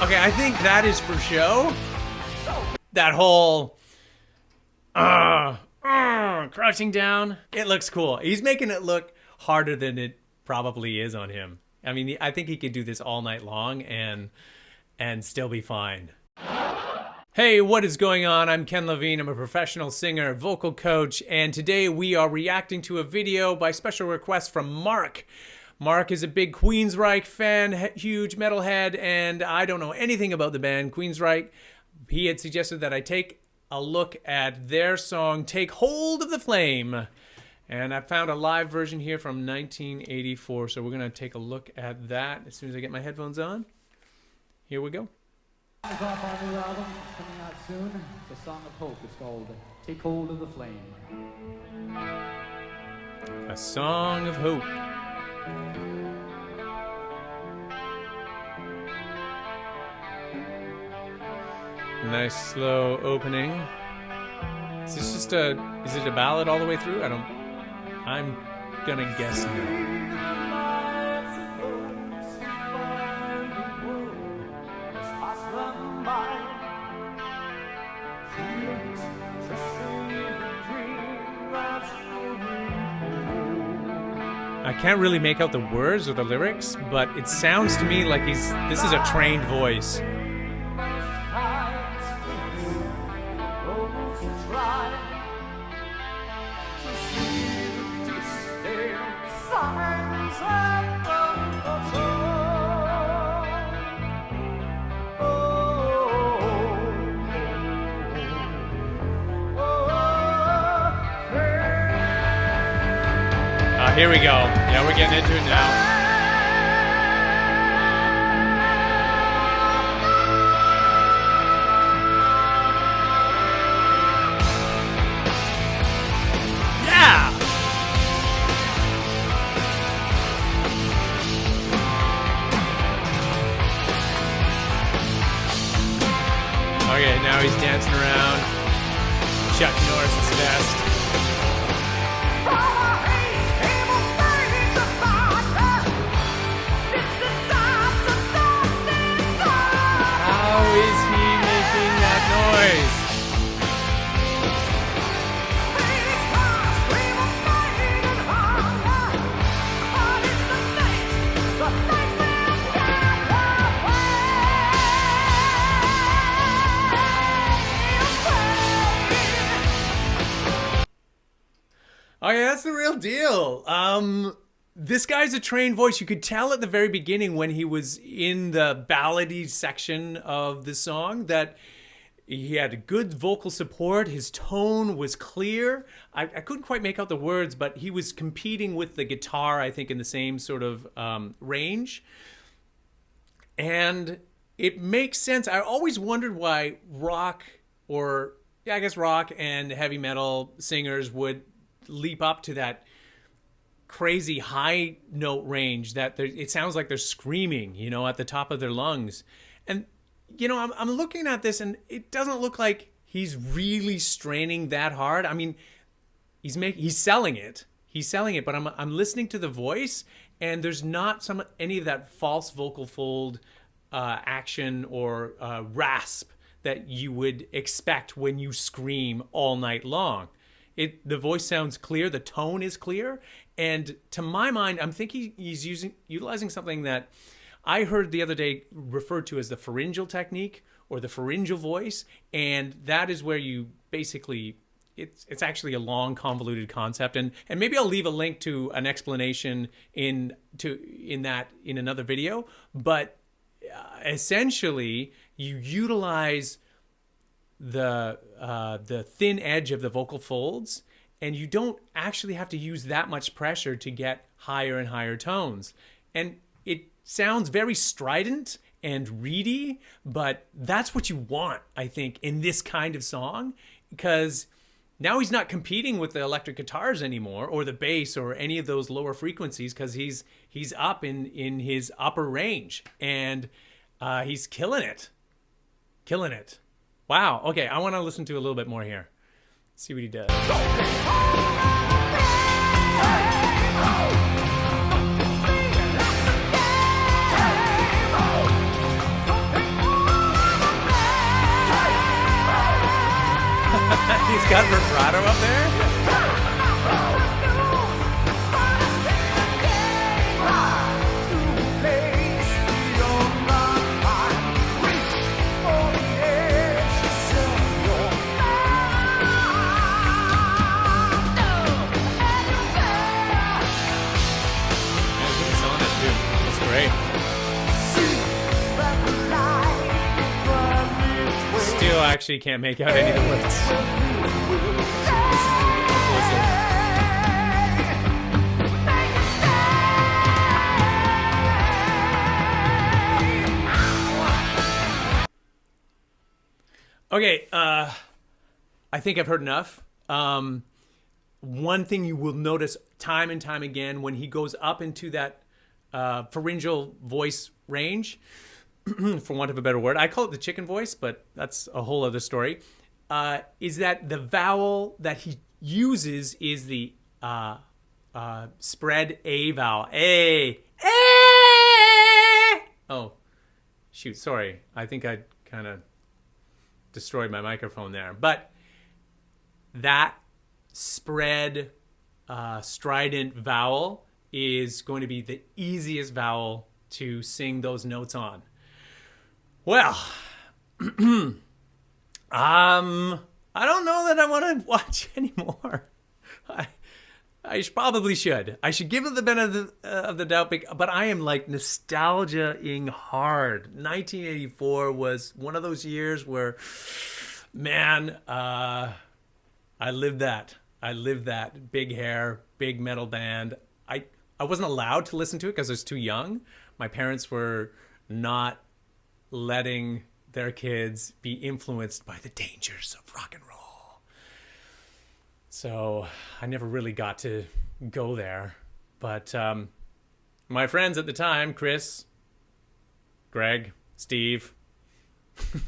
Okay, I think that is for show. That whole crouching down. It looks cool. He's making it look harder than it probably is on him. I mean, I think he could do this all night long and still be fine. Hey, what is going on? I'm Ken Lavigne. I'm a professional singer, vocal coach, and today we are reacting to a video by special request from Mark. Mark is a big Queensrÿche fan, huge metalhead, and I don't know anything about the band Queensrÿche. He had suggested that I take a look at their song, Take Hold of the Flame. And I found a live version here from 1984, so we're going to take a look at that as soon as I get my headphones on. Here we go. It's off our new album, coming out soon. It's a song of hope. It's called Take Hold of the Flame. A Song of Hope. Nice slow opening. Is this just is it a ballad all the way through? I'm gonna guess no. I can't really make out the words or the lyrics, but it sounds to me like this is a trained voice. Here we go. Yeah, we're getting into it now. Yeah! Okay, now he's dancing around. Chuck Norris's best. Oh yeah, that's the real deal. This guy's a trained voice. You could tell at the very beginning when he was in the ballady section of the song that he had good vocal support. His tone was clear. I couldn't quite make out the words, but he was competing with the guitar, I think, in the same sort of range. And it makes sense. I always wondered why rock and heavy metal singers would leap up to that crazy high note range that it sounds like they're screaming, at the top of their lungs. And, I'm looking at this and it doesn't look like he's really straining that hard. I mean, he's selling it. He's selling it, but I'm listening to the voice and there's not any of that false vocal fold action or rasp that you would expect when you scream all night long. The voice sounds clear, the tone is clear, and to my mind, I'm thinking he's utilizing something that I heard the other day referred to as the pharyngeal technique or the pharyngeal voice, and that is where you basically, it's actually a long convoluted concept, and maybe I'll leave a link to an explanation in another video, but essentially you utilize the thin edge of the vocal folds, and you don't actually have to use that much pressure to get higher and higher tones. And it sounds very strident and reedy, but that's what you want, I think, in this kind of song, because now he's not competing with the electric guitars anymore, or the bass, or any of those lower frequencies, because he's up in his upper range, and he's killing it. Wow. Okay, I want to listen to a little bit more here. See what he does. got vibrato up there? Great. Still actually can't make out any of the words. Okay, I think I've heard enough. One thing you will notice time and time again when he goes up into that pharyngeal voice range, for want of a better word, I call it the chicken voice, but that's a whole other story, is that the vowel that he uses is the spread A vowel. A. Oh, shoot, sorry. I think I kind of destroyed my microphone there. But that spread strident vowel is going to be the easiest vowel to sing those notes on. Well, I don't know that I want to watch anymore. I probably should. I should give it the benefit of the doubt, but I am like nostalgia-ing hard. 1984 was one of those years where, man, I lived that. I lived that. Big hair, big metal band. I wasn't allowed to listen to it because I was too young. My parents were not letting their kids be influenced by the dangers of rock and roll. So I never really got to go there. But my friends at the time, Chris, Greg, Steve,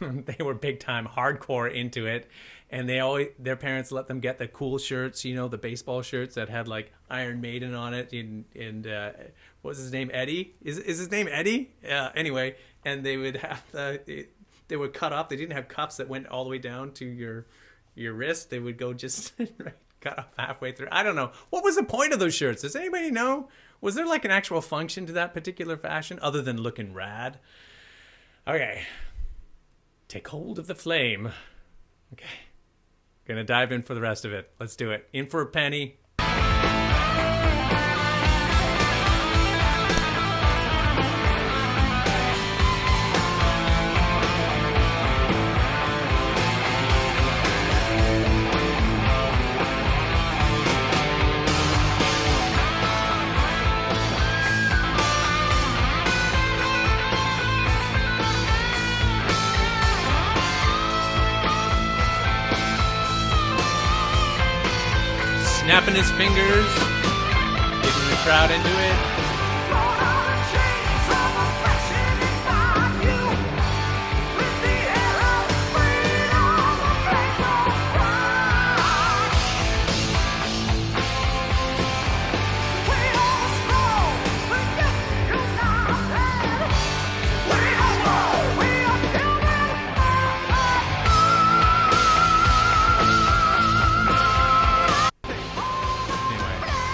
they were big time hardcore into it. And their parents let them get the cool shirts, you know, the baseball shirts that had like Iron Maiden on it. And what was his name? Eddie? Is his name Eddie? Anyway, and they would have they would cut off. They didn't have cuffs that went all the way down to your wrist. They would go just cut off halfway through. I don't know. What was the point of those shirts? Does anybody know? Was there like an actual function to that particular fashion other than looking rad? Okay. Take hold of the flame. Okay. Gonna dive in for the rest of it. Let's do it. In for a penny. Snapping his fingers, getting the crowd into it.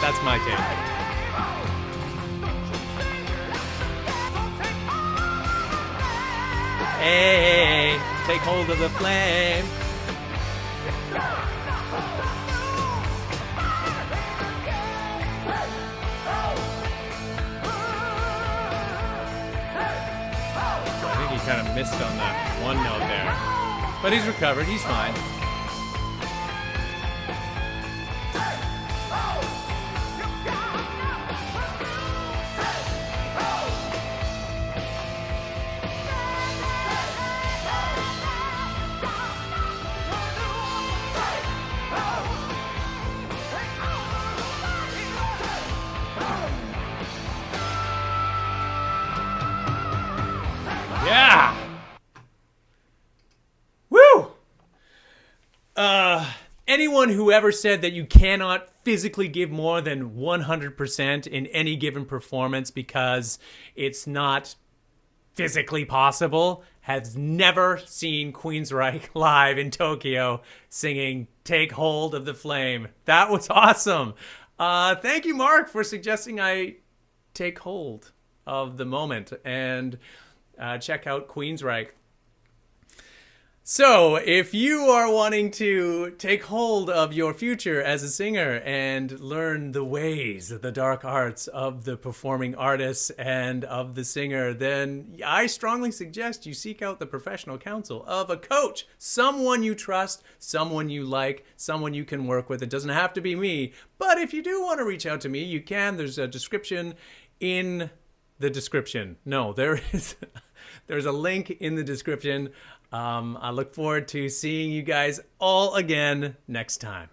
That's my take. Hey, take hold of the flame. I think he kind of missed on that one note there. But he's recovered. He's fine. Yeah. Woo. Anyone who ever said that you cannot physically give more than 100% in any given performance because it's not physically possible has never seen Queensrÿche live in Tokyo singing Take Hold of the Flame. That was awesome. Thank you, Mark, for suggesting I take hold of the moment and check out Queensrÿche. So, if you are wanting to take hold of your future as a singer and learn the ways, the dark arts of the performing artist and of the singer, then I strongly suggest you seek out the professional counsel of a coach, someone you trust, someone you like, someone you can work with. It doesn't have to be me, but if you do want to reach out to me, you can. There's a description in the description. No, there's a link in the description. I look forward to seeing you guys all again next time.